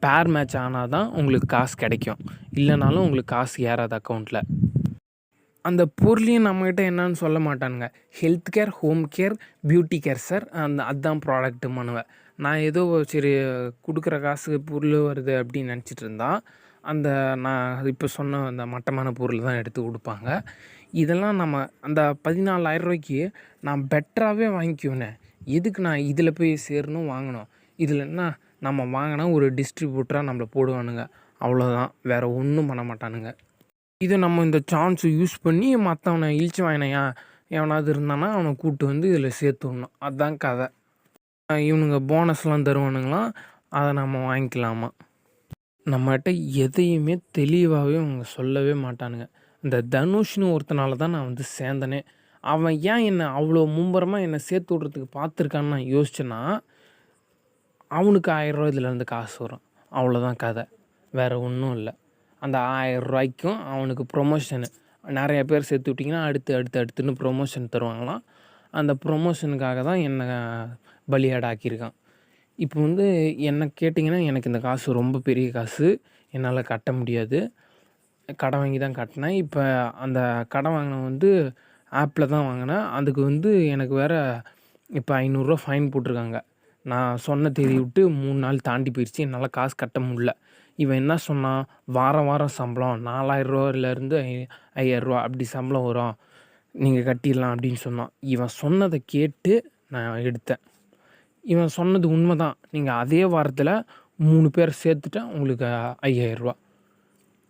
பேர் மேட்ச் ஆனால் தான் உங்களுக்கு காசு கிடைக்கும். இல்லைனாலும் உங்களுக்கு காசு ஏறாது அக்கௌண்ட்டில். அந்த பொருளையும் நம்மக்கிட்ட என்னன்னு சொல்ல மாட்டானுங்க. Health care, home care, beauty care sir. அதுதான் ப்ராடக்ட்டும்பானுங்க. நான் ஏதோ சரி குடுக்குற காசுக்கு பொருள் வருது அப்படின்னு நினச்சிட்டு இருந்தா, அந்த நான் இப்போ சொன்ன அந்த மட்டமான பொருள் தான் எடுத்து குடுப்பாங்க. இதெல்லாம் நம்ம அந்த ரூ. 14,000க்கு நான் பெட்டராவே வாங்கிக்குவேனே. எதுக்கு நான் இதில போய் சேரணும், வாங்கணும்? இதில என்ன நம்ம வாங்குனா ஒரு டிஸ்ட்ரிபியூட்டரா நம்மள போடுவானுங்க. அவ்வளோதான். வேற ஒண்ணும் பண்ண மாட்டானுங்க. இத நம்ம இந்த சான்ஸ யூஸ் பண்ணி மத்தவன இளிச்ச வாயினையா எவனாவது இருந்தான்னா, அவன கூட்டு வந்து இதில சேர்த்து விடணும். அதான் கத. இவனுங்க போனஸ்லாம் தருவானுங்களாம். அத நம்ம வாங்கிக்கலாமா. நம்மட்ட எதையுமே தெளிவாவே அவங்க சொல்லவே மாட்டானுங்க. இந்த தனுஷ்னு ஒருத்தனால தான் நான் வந்து சேர்ந்தனே. அவன் ஏன் என்ன அவ்வளோ மும்பரமா என்ன சேர்த்து விட்றதுக்கு பார்த்துருக்கான்னு நான் யோசிச்சேன்னா, அவனுக்கு ரூ. 1000 இதுலேருந்து காசு வரும். அவ்வளோதான் கத. வேற ஒண்ணும் இல்ல. அந்த ரூ. 1000க்கும் அவனுக்கு ப்ரொமோஷனு. நெறைய பேர் சேர்த்து விட்டீங்கன்னா, அடுத்துன்னு ப்ரொமோஷன் தருவாங்களாம். அந்த ப்ரொமோஷனுக்காக தான் என்ன பலியாடாக்கியிருக்கான். இப்போ வந்து என்ன கேட்டிங்கன்னா, எனக்கு இந்த காசு ரொம்ப பெரிய காசு. என்னால கட்ட முடியாது. கடன் வாங்கி தான் கட்டினேன். இப்ப அந்த கடன் வாங்கினது வந்து ஆப்ல தான் வாங்கினேன். அதுக்கு வந்து எனக்கு வேற இப்ப ரூ. 500 ஃபைன் போட்டிருக்காங்க. நான் சொன்ன தேதி விட்டு 3 நாள் தாண்டி போயிருச்சு. என்னால காசு கட்ட முடியல. இவன் என்ன சொன்னான், வாரம் வாரம் சம்பளம் ரூ. 4,000லேருந்து ரூ. 5,000 அப்படி சம்பளம் வரும். நீங்க கட்டிடலாம் அப்படின்னு சொன்னான். இவன் சொன்னத கேட்டு நான் எடுத்தேன். இவன் சொன்னது உண்மதான். நீங்க அதே வாரத்தில 3 பேர சேர்த்துட்டா உங்களுக்கு ரூ. 5,000.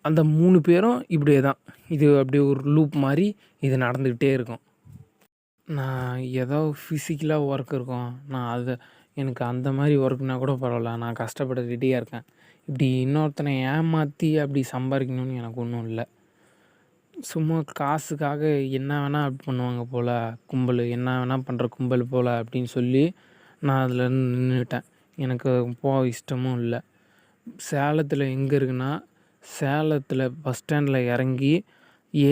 அந்த 3 பேரும் இப்படியே தான். இது அப்படியே ஒரு லூப் மாரி இது நடந்துக்கிட்டே இருக்கும். நான் ஏதோ ஃபிசிக்கலா ஒர்க் இருக்கும். நான் எனக்கு அந்த மாரி ஒர்க்னா கூட பரவால்ல. நான் கஷ்டப்பட ரெடியா இருக்கேன். இப்படி இன்னொருத்தனை ஏமாத்தி அப்படி சம்பாரிக்கணும்னு எனக்கு ஒண்ணும் இல்ல. சும்மா காசுக்காக என்ன வேணா பண்ணுவாங்க போல கும்பலு. என்ன வேணா பண்ற கும்பல் போல அப்படின்னு சொல்லி நான் அதுலேருந்து நின்னுட்டேன். எனக்கு இஷ்டமும் இல்ல. சேலத்தில எங்க இருக்குன்னா, சேலத்தில பஸ் ஸ்டாண்ட்ல இறங்கி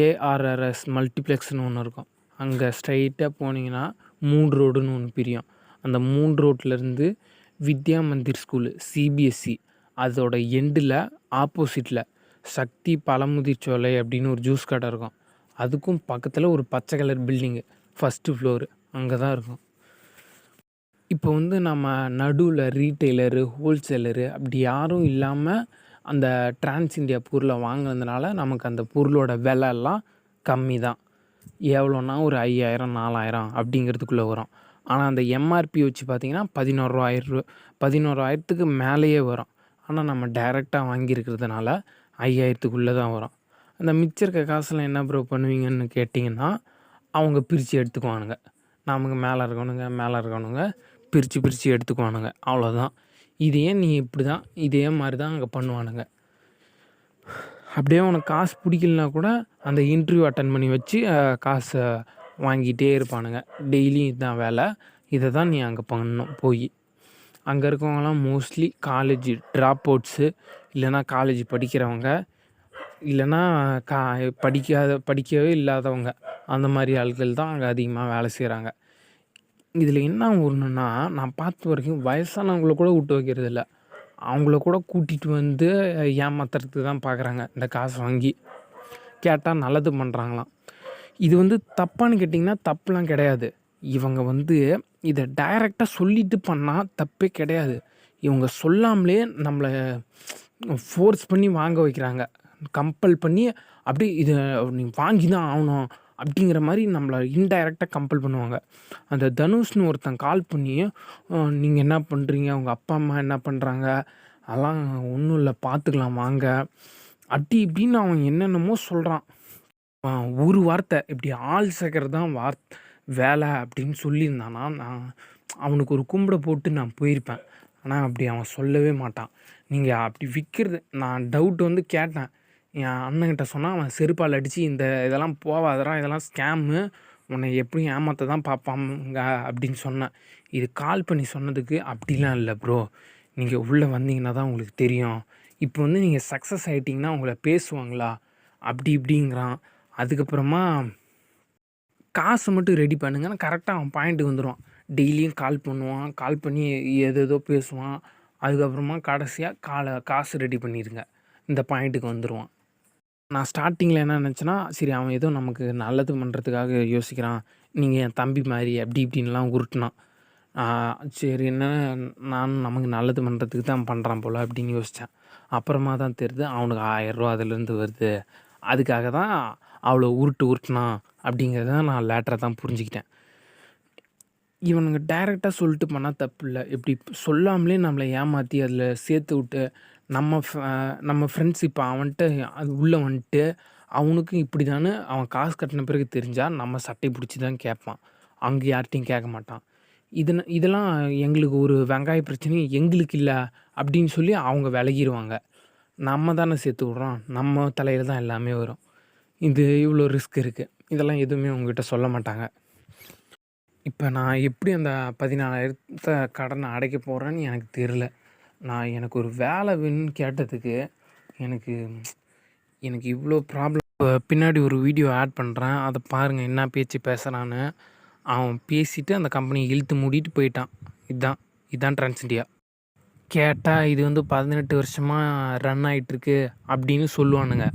ஏஆர்ஆர்எஸ் மல்டிப்ளெக்ஸ்ன்னு ஒண்ணு இருக்கும். அங்க ஸ்ட்ரெயிட்டா போனீங்கன்னா 3 ரோடுன்னு ஒண்ணு பிரியும். அந்த 3 ரோட்லருந்து வித்யா மந்திர் ஸ்கூலு சிபிஎஸ்இ அதோட எண்டுல ஆப்போசிட்ல சக்தி பழமுதிர்ச்சோலை அப்படின்னு ஒரு ஜூஸ் கடை இருக்கும். அதுக்கும் பக்கத்தில ஒரு பச்சை கலர் பில்டிங்கு. First floor. அங்க தான் இருக்கும். இப்போ வந்து நம்ம நடுவுல ரீட்டெய்லரு, ஹோல்சேலரு அப்படி யாரும் இல்லாம அந்த டிரான்ஸ் இந்தியா பொருள வாங்குனதுனால நமக்கு அந்த பொருளோட விலைலாம் கம்மி தான். எவ்வளோன்னா ஒரு 5,000, 4,000 அப்படிங்கிறதுக்குள்ள வரும். ஆனா அந்த எம்ஆர்பி வச்சு பார்த்தீங்கன்னா, ரூ. 11,000க்கு மேலேயே வரும். ஆனா நம்ம டைரக்ட்டா வாங்கியிருக்கிறதுனால 5,000த்துக்குள்ள தான் வரும். அந்த மிச்சம் இருக்க காசுலாம் என்ன ப்ரோ பண்ணுவீங்கன்னு கேட்டீங்கன்னா, அவங்க பிரிச்சு எடுத்துக்குவானுங்க. நமக்கு மேல இருக்கவனுங்க பிரிச்சு எடுத்துக்குவானுங்க. அவ்வளோதான். நீ இப்படிதான். இதே மாரி தான் அங்க பண்ணுவானுங்க. அப்படியே உனக்கு காசு புடிக்கலனா கூட அந்த இன்டர்வியூ அட்டெண்ட் பண்ணி வச்சு காச வாங்கிட்டே இருப்பானுங்க. டெய்லியும் இதான் வேலை. இத தான் நீ அங்க பண்ணணும் போயி. அங்க இருக்கவங்கலாம் மோஸ்ட்லி காலேஜ் ட்ராப் அவுட்ஸு இல்லன்னா காலேஜ் படிக்கிறவங்க, இல்லன்னா கா படிக்கவே இல்லாதவங்க. அந்த மாரி ஆட்கள் தான் அங்க அதிகமா வேலை செய்றாங்க. இதில என்ன ஒண்ணுன்னா, நான் பார்த்த வரைக்கும் வயசானவங்கள கூட விட்டு வைக்கிறதில்ல. அவங்கள கூட கூட்டிட்டு வந்து ஏமாத்துறதுக்கு தான் பார்க்குறாங்க. இந்த காச வாங்கி. கேட்டா நல்லது பண்றாங்களாம். இது வந்து தப்பான்னு கேட்டிங்கன்னா, தப்புலாம் கிடையாது. இவங்க வந்து இத டைரக்ட்டா சொல்லிட்டு பண்ணா தப்பே கிடையாது. இவங்க சொல்லாமலே நம்மள ஃபோர்ஸ் பண்ணி வாங்க வைக்கிறாங்க. கம்பல் பண்ணி அப்படியே இத நீ வாங்கி தான் ஆவணும். அப்படிங்கிற மாரி நம்மள இன்டைரக்ட்டா கம்பல் பண்ணுவாங்க. அந்த தனுஷ்னு ஒருத்தன் கால் பண்ணி, நீங்க என்ன பண்றீங்க? உங்க அப்பா, அம்மா என்ன பண்றாங்க? அதெல்லாம் ஒண்ணும் இல்ல பார்த்துக்கலாம் வாங்க." அப்படி இப்படின்னு அவன் என்னென்னமோ சொல்றான். ஒரு வார்த்தை இப்படி ஆள் சேர்க்கறது தான் வேலை அப்படின்னு சொல்லியிருந்தான்னா, நான் அவனுக்கு ஒரு கும்பிட போட்டு நான் போயிருப்பேன். ஆனா அப்படி அவன் சொல்லவே மாட்டான். நீங்க அப்படி விக்கிறது நான் டவுட் வந்து கேட்டேன். என் அண்ணன்கிட்ட சொன்னா, அவன் செருப்பால அடிச்சு, இதெல்லாம் போவாதடா, இதெல்லாம் ஸ்கேமு. உன்னை எப்படியும் ஏமாத்த தான் பார்ப்பாங்க அப்படின்னு சொன்னேன். இது கால் பண்ணி சொன்னதுக்கு, "அப்படிலாம் இல்ல ப்ரோ. நீங்க உள்ள வந்தீங்கன்னா தான் உங்களுக்கு தெரியும். இப்போ வந்து நீங்க சக்சஸ் ஆயிட்டீங்கன்னா உங்கள பேசுவாங்களா?" அப்படி இப்படிங்கிறான். அதுக்கப்புறமா காசு மட்டும் ரெடி பண்ணுங்கன்னு கரெக்ட்டா அவன் பாயிண்ட்டுக்கு வந்துருவான். டெய்லியும் கால் பண்ணுவான். கால் பண்ணி ஏதேதோ பேசுவான். அதுக்கப்புறமா கடைசியாக காசு ரெடி பண்ணிடுங்க. இந்த பாயிண்ட்டுக்கு வந்துடுவான். நான் ஸ்டார்ட்டிங்கில் என்ன நினச்சேன்னா, சரி அவன் ஏதோ நமக்கு நல்லது பண்ணுறதுக்காக யோசிக்கிறான். நீங்கள் என் தம்பி மாதிரி அப்படி இப்படின்லாம் உருட்டுனான். சரி என்ன நானும் நமக்கு நல்லது பண்ணுறதுக்கு தான் பண்ணுறான் போல் அப்படின்னு யோசித்தேன். அப்புறமா தான் தெரியுது அவனுக்கு 1000 ரூபா அதுலேருந்து வருது. அதுக்காக தான் அவ்வளோ உருட்டுனான் அப்படிங்கிறத நான் லேட்டராக தான் புரிஞ்சுக்கிட்டேன். இவனுங்க டைரெக்டாக சொல்லிட்டு பண்ணால் தப்பு இல்லை. இப்படி சொல்லாமலே நம்மளை ஏமாற்றி அதில் சேர்த்து விட்டு நம்ம ஃப்ரெண்ட்ஸ் இப்போ அவன்கிட்ட அது உள்ளே வந்துட்டு அவனுக்கும் இப்படி தானே அவன் காசு கட்டின பிறகு தெரிஞ்சால் நம்ம சட்டை பிடிச்சி தான் கேட்பான். அங்கே யார்கிட்டையும் கேட்க மாட்டான். இதெல்லாம் எங்களுக்கு ஒரு வெங்காய பிரச்சனையும் எங்களுக்கு இல்லை அப்படின்னு சொல்லி அவங்க விலகிடுவாங்க. நம்ம தானே சேர்த்து விட்றோம். நம்ம தலையில் தான் எல்லாமே வரும். இது இவ்வளோ ரிஸ்க் இருக்குது. இதெல்லாம் எதுவுமே உங்ககிட்ட சொல்ல மாட்டாங்க. இப்போ நான் எப்படி அந்த 14,000 கடனை அடைக்க போகிறேன்னு எனக்கு தெரில. எனக்கு ஒரு வேலை வேணும்னு கேட்டதுக்கு எனக்கு எனக்கு இவ்வளோ ப்ராப்ளம். பின்னாடி ஒரு வீடியோ ஆட் பண்ணுறேன். அதை பாருங்கள் என்ன பேச்சு பேசுகிறான்னு. அவன் பேசிவிட்டு அந்த கம்பெனியை இழுத்து மூடிட்டு போயிட்டான். இதுதான் ட்ரான்ஸ் இண்டியா. கேட்டால் இது 18 வருஷமாக ரன் ஆகிட்டுருக்கு அப்படின்னு சொல்லுவானுங்க.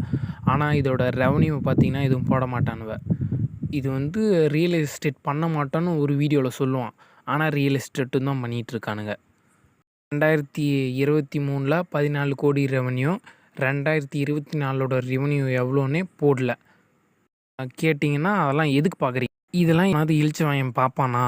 ஆனால் இதோட ரெவன்யூ பார்த்திங்கன்னா எதுவும் போட மாட்டானுவ. இது ரியல் எஸ்டேட் பண்ண மாட்டோன்னு ஒரு வீடியோவில் சொல்லுவான். ஆனால் ரியல் எஸ்டேட்டும் தான் பண்ணிகிட்ருக்கானுங்க. 2023 14 கோடி ரெவன்யூ. 2024 ரெவன்யூ எவ்வளோன்னே போடல. கேட்டிங்கன்னா அதெல்லாம் எதுக்கு பார்க்குறீங்க? இதெல்லாம் இழுச்சு வாங்கி பார்ப்பானா?